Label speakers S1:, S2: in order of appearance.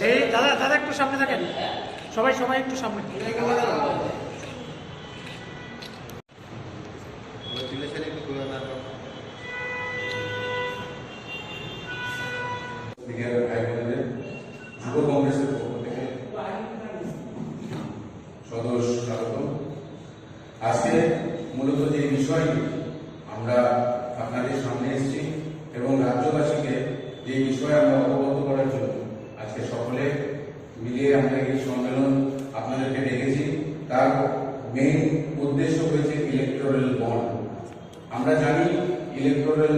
S1: এই দাদা দাদা একটু সামনে থাকেন, সবাই সবাই একটু সামনে।
S2: যুব কংগ্রেসের পক্ষ থেকে সদস্য স্বাগত। আজকে মূলত যে বিষয়টি আমরা আপনাদের সামনে এসেছি এবং রাজ্যবাসীকে যে বিষয়ে আমরা অবগত করার জন্য আজকে সকলে মিলিয়ে আমরা এই সম্মেলন আপনাদেরকে ডেকেছি। তার মেইন উদ্দেশ্য হয়েছে ইলেকটোরাল বন্ড। আমরা জানি ইলেকটোরাল